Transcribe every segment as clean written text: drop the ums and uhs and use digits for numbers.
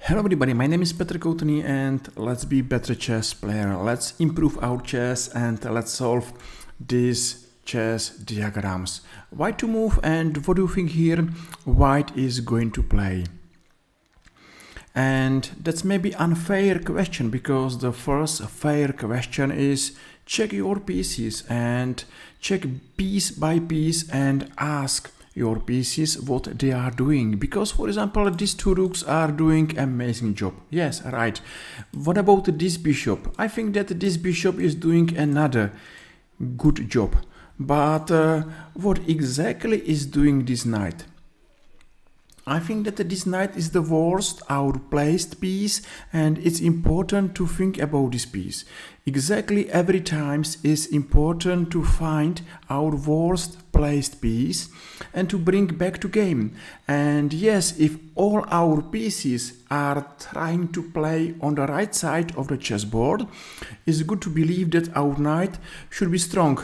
Hello everybody, my name is Petr Koutný and let's be better chess player. Let's improve our chess and let's solve these chess diagrams. White to move, and what do you think here white is going to play? And that's maybe unfair question, because the first fair question is check your pieces and check piece by piece and ask your pieces what they are doing, because for example these two rooks are doing amazing job. Yes, right. What about this bishop? I think that this bishop is doing another good job, but what exactly is doing this knight? I think that this knight is the worst outplaced piece, and it's important to think about this piece. Exactly every time it's important to find our worst placed piece and to bring back to game. And yes, if all our pieces are trying to play on the right side of the chessboard, it's good to believe that our knight should be strong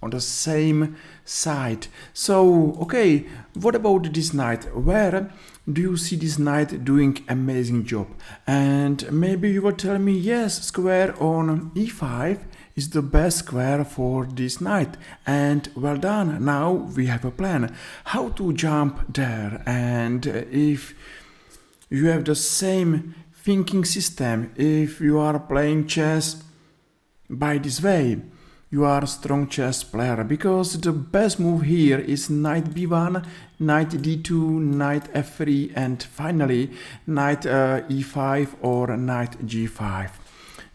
on the same side. So, okay, what about this knight? Where do you see this knight doing amazing job? And maybe you will tell me, yes, square on e5 is the best square for this knight. And well done, now we have a plan how to jump there. And if you have the same thinking system, if you are playing chess by this way, you are a strong chess player, because the best move here is knight b1, knight d2, knight f3, and finally knight e5 or knight g5.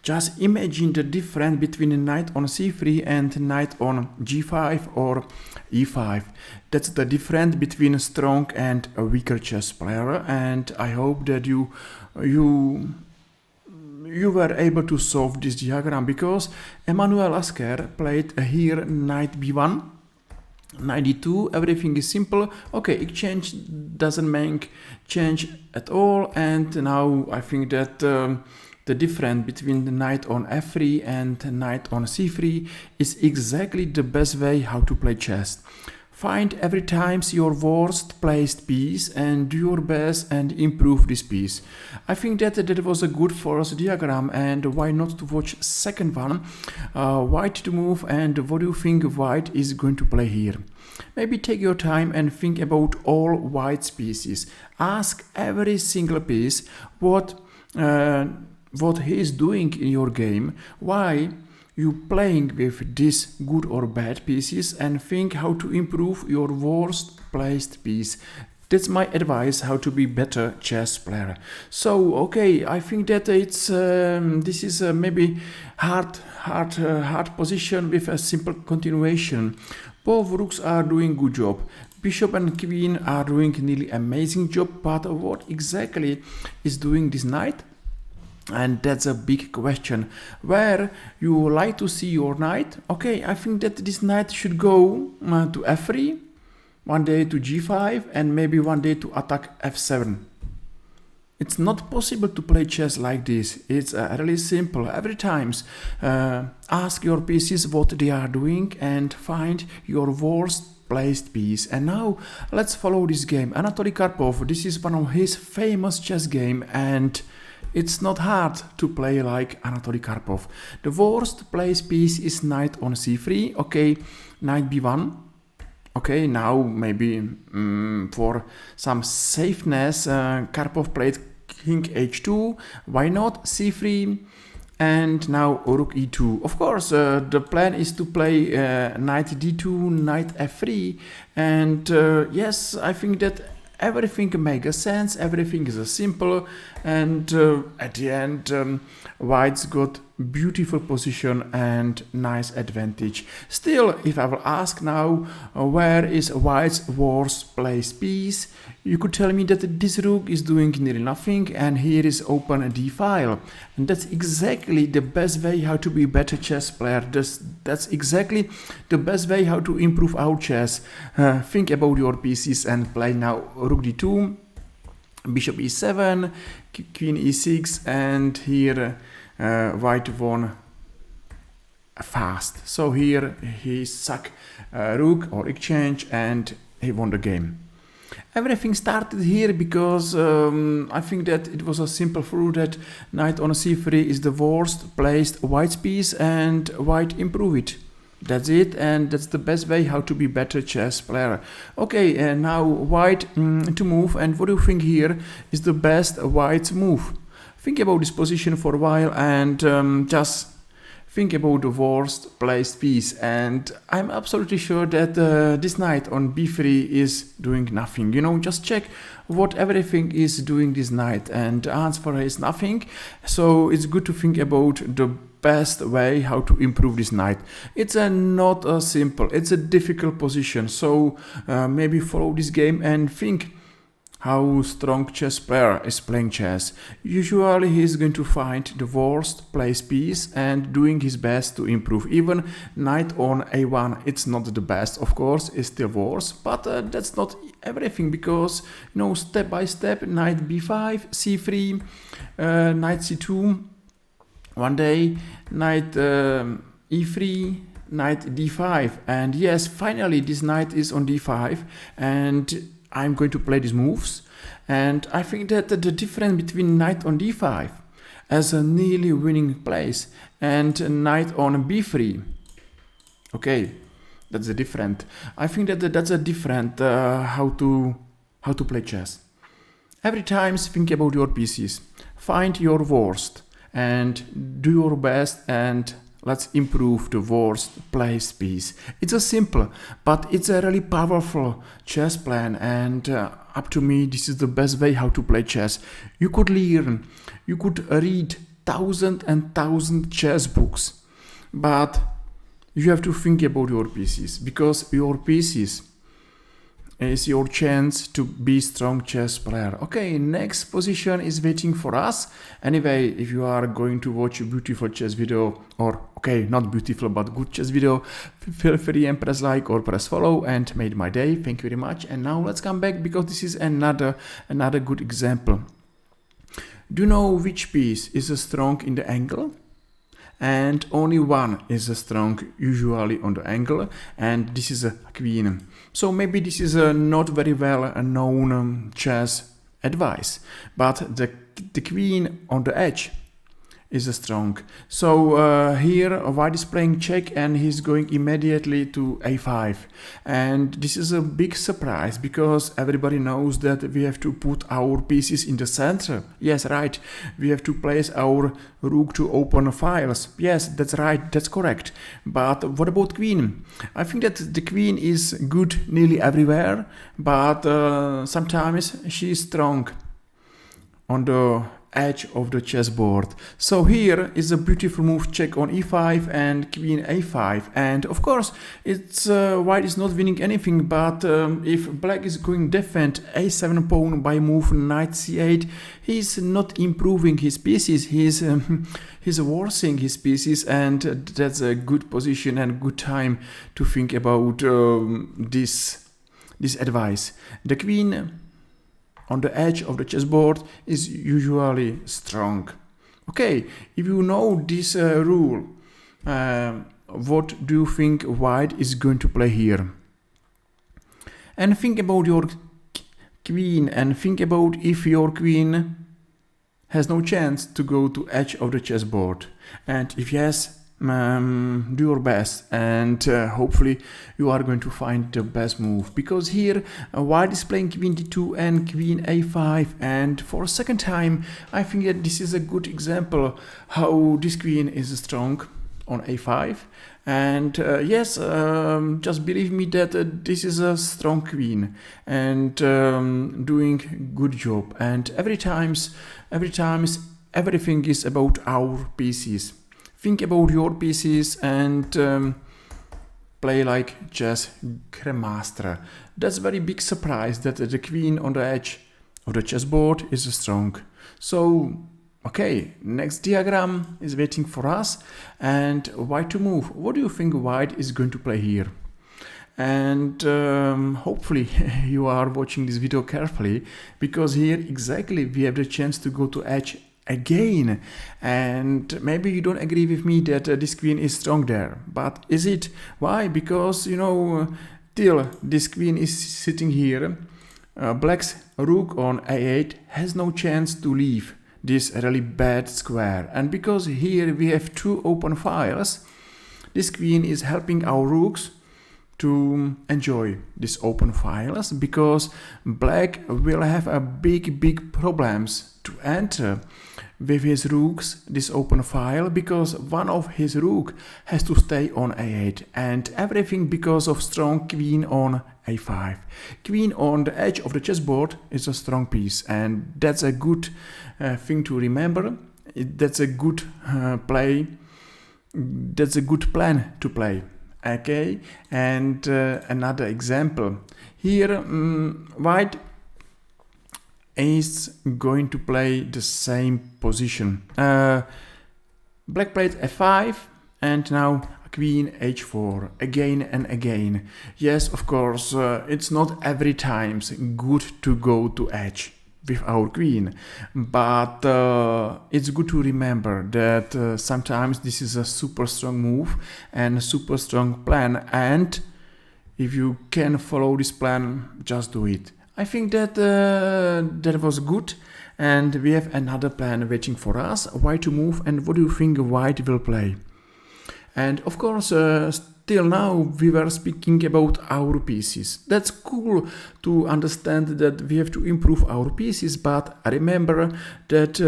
Just imagine the difference between a knight on c3 and knight on g5 or e5. That's the difference between a strong and a weaker chess player, and I hope that you were able to solve this diagram, because Emanuel Lasker played here knight b1, knight d2, everything is simple. Okay, exchange doesn't make change at all, and now I think that the difference between the knight on f3 and knight on c3 is exactly the best way how to play chess. Find every time your worst placed piece and do your best and improve this piece. I think that was a good first diagram, and why not to watch second one, white to move, and what do you think white is going to play here? Maybe take your time and think about all white's pieces. Ask every single piece what he is doing in your game, why you playing with these good or bad pieces, and think how to improve your worst placed piece. That's my advice how to be better chess player. So okay, I think that it's this is maybe hard position with a simple continuation. Both rooks are doing good job. Bishop and queen are doing nearly amazing job, but what exactly is doing this knight? And that's a big question. Where you like to see your knight? Okay, I think that this knight should go to f3, one day to g5, and maybe one day to attack f7. It's not possible to play chess like this. It's really simple. Every time ask your pieces what they are doing and find your worst placed piece. And now let's follow this game. Anatoly Karpov, this is one of his famous chess game, and it's not hard to play like Anatoly Karpov. The worst placed piece is knight on c3. Okay, knight b1. Okay, now maybe for some safeness, Karpov played king h2. Why not c3? And now rook e2. Of course, the plan is to play knight d2, knight f3. And yes, I think that everything makes sense, everything is simple, and at the end white's got beautiful position and nice advantage. Still, if I will ask now where is white's worst placed piece, you could tell me that this rook is doing nearly nothing, and here is open a d file, and that's exactly the best way how to be better chess player. That's exactly the best way how to improve our chess. Think about your pieces and play now rook d2, bishop e7, queen e6, and here white won fast. So here he suck rook or exchange, and he won the game. Everything started here because I think that it was a simple rule that knight on c3 is the worst placed white piece and white improve it. That's it, and that's the best way how to be better chess player. Okay, and now white to move, and what do you think here is the best white move? Think about this position for a while and just think about the worst placed piece, and I'm absolutely sure that this knight on b3 is doing nothing. You know, just check what everything is doing this knight, and the answer is nothing. So it's good to think about the best way how to improve this knight. It's not a simple, it's a difficult position. So maybe follow this game and think how strong chess player is playing chess. Usually he's going to find the worst placed piece and doing his best to improve. Even knight on a1, it's not the best, of course, it's still worse, but that's not everything, because, you know, step by step, knight b5, c3, knight c2, one day, knight e3, knight d5, and yes, finally this knight is on d5, and I'm going to play these moves, and I think that the difference between knight on d5 as a nearly winning place and knight on b3, okay, that's a different. I think that that's a different how to play chess. Every time think about your pieces, find your worst and do your best, and let's improve the worst placed piece. It's a simple, but it's a really powerful chess plan, and up to me, this is the best way how to play chess. You could learn, you could read thousands and thousands chess books, but you have to think about your pieces, because your pieces is your chance to be strong chess player. Okay, next position is waiting for us. Anyway, if you are going to watch a beautiful chess video, or okay, not beautiful but good chess video, feel free and press like or press follow, and made my day. Thank you very much. And now let's come back, because this is another good example. Do you know which piece is strong in the angle? And only one is strong usually on the angle, and this is a queen. So maybe this is a not very well known chess advice, but the queen on the edge is strong. So here white is playing check, and he's going immediately to a5, and this is a big surprise, because everybody knows that we have to put our pieces in the center. Yes, right, we have to place our rook to open files. Yes, that's right, that's correct. But what about queen? I think that the queen is good nearly everywhere, but sometimes she is strong on the edge of the chessboard. So here is a beautiful move, check on e5 and queen a5, and of course it's white is not winning anything, but if black is going defend a7 pawn by move knight c8, he's not improving his pieces, he's worsening his pieces, and that's a good position and good time to think about this advice. The queen on the edge of the chessboard is usually strong. Okay, if you know this rule, what do you think white is going to play here? And think about your queen, and think about if your queen has no chance to go to edge of the chessboard. And if yes, do your best, and hopefully you are going to find the best move, because here white is playing queen d2 and queen a5, and for a second time I think that this is a good example how this queen is strong on a5, and yes, just believe me that this is a strong queen and doing good job, and every time everything is about our pieces. Think about your pieces and play like chess grandmaster. That's a very big surprise that the queen on the edge of the chessboard is strong. So, okay, next diagram is waiting for us, and white to move. What do you think white is going to play here? And hopefully you are watching this video carefully, because here exactly we have the chance to go to edge again, and maybe you don't agree with me that this queen is strong there, but is it? Why? Because, you know, till this queen is sitting here, black's rook on a8 has no chance to leave this really bad square. And because here we have two open files, this queen is helping our rooks to enjoy these open files, because black will have a big problems to enter with his rooks this open file, because one of his rook has to stay on a8, and everything because of strong queen on a5. Queen on the edge of the chessboard is a strong piece, and that's a good thing to remember. That's a good play. That's a good plan to play. Okay, and another example here, white is going to play the same position. Black played f5 and now queen h4 again and again. Yes, of course, it's not every time good to go to h with our queen, but it's good to remember that sometimes this is a super strong move and a super strong plan, and if you can follow this plan, just do it. I think that that was good, and we have another plan waiting for us, white to move, and what do you think white will play? And of course, till now we were speaking about our pieces. That's cool to understand that we have to improve our pieces, but remember that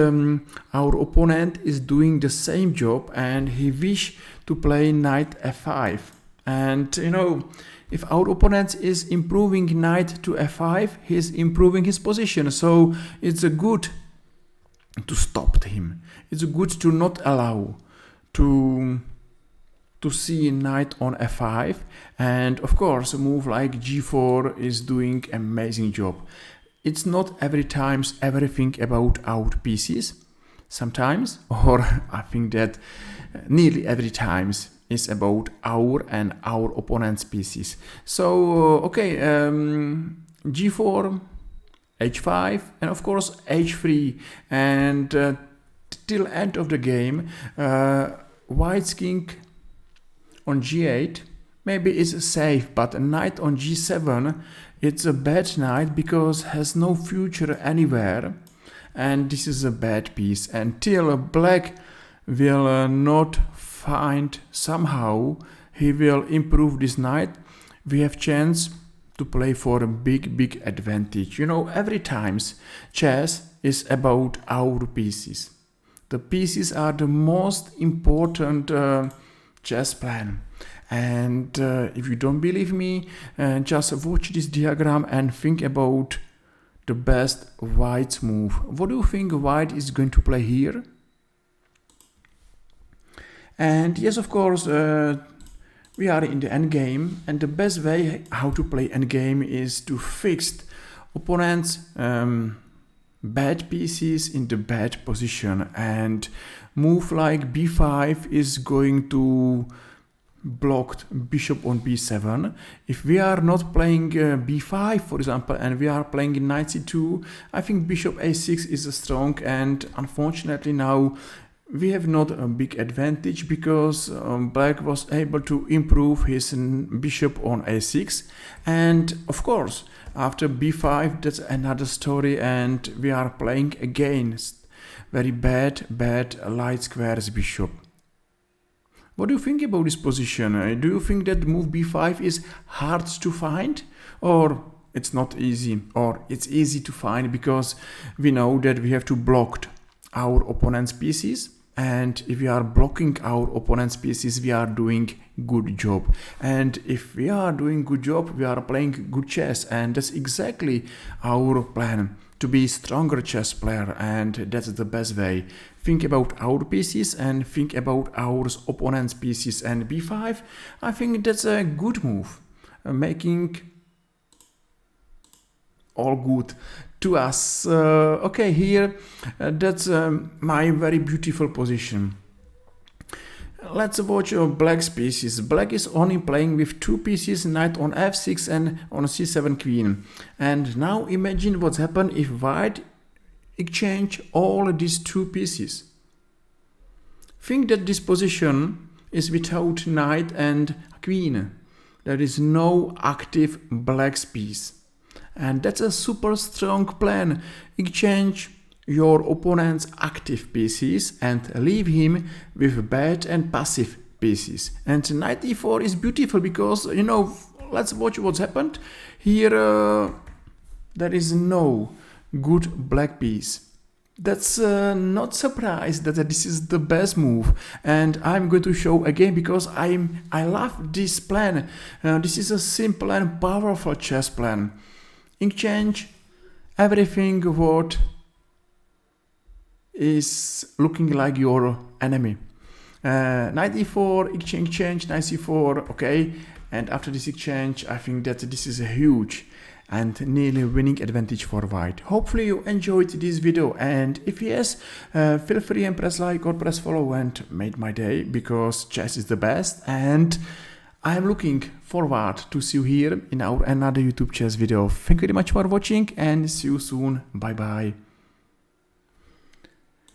our opponent is doing the same job and he wish to play knight f5. And you know, if our opponent is improving knight to f5, he's improving his position. So it's good to stop him. It's good to not allow to see knight on f5, and of course a move like g4 is doing amazing job. It's not every time everything about our pieces. Sometimes, or I think that nearly every time is about our and our opponent's pieces. So okay, g4, h5, and of course h3, and till end of the game, white's king on g8 maybe is safe, but a knight on g7, it's a bad knight because has no future anywhere, and this is a bad piece. Until black will not find somehow he will improve this knight, we have chance to play for a big advantage. You know, every times chess is about our pieces. The pieces are the most important chess plan. And if you don't believe me, just watch this diagram and think about the best white's move. What do you think white is going to play here? And yes, of course, we are in the endgame, and the best way how to play endgame is to fix opponent's bad pieces in the bad position, and move like b5 is going to block bishop on b7. If we are not playing b5, for example, and we are playing knight c2, I think bishop a6 is strong, and unfortunately now we have not a big advantage because black was able to improve his bishop on a6, and of course after b5 that's another story, and we are playing against very bad light squares bishop. What do you think about this position? Do you think that move b5 is hard to find, or it's not easy, or it's easy to find because we know that we have to block our opponent's pieces, and if we are blocking our opponent's pieces, we are doing good job, and if we are doing good job, we are playing good chess, and that's exactly our plan, to be stronger chess player, and that's the best way. Think about our pieces and think about our opponent's pieces, and b5, I think that's a good move, making all good to us. Okay, here that's my very beautiful position. Let's watch black's pieces. Black is only playing with two pieces, knight on f6 and on c7 queen. And now imagine what's happened if white exchange all these two pieces. Think that this position is without knight and queen. There is no active black's piece. and that's a super strong plan. Exchange your opponent's active pieces and leave him with bad and passive pieces. And knight e4 is beautiful because, you know, let's watch what's happened. Here there is no good black piece. That's not surprised that this is the best move, and I'm going to show again because I love this plan. This is a simple and powerful chess plan. Exchange everything what is looking like your enemy. Knight e4, exchange, knight c4, okay. And after this exchange, I think that this is a huge and nearly winning advantage for white. Hopefully you enjoyed this video, and if yes, feel free and press like or press follow and made my day, because chess is the best, and I am looking forward to see you here in our another YouTube chess video. Thank you very much for watching and see you soon. Bye bye.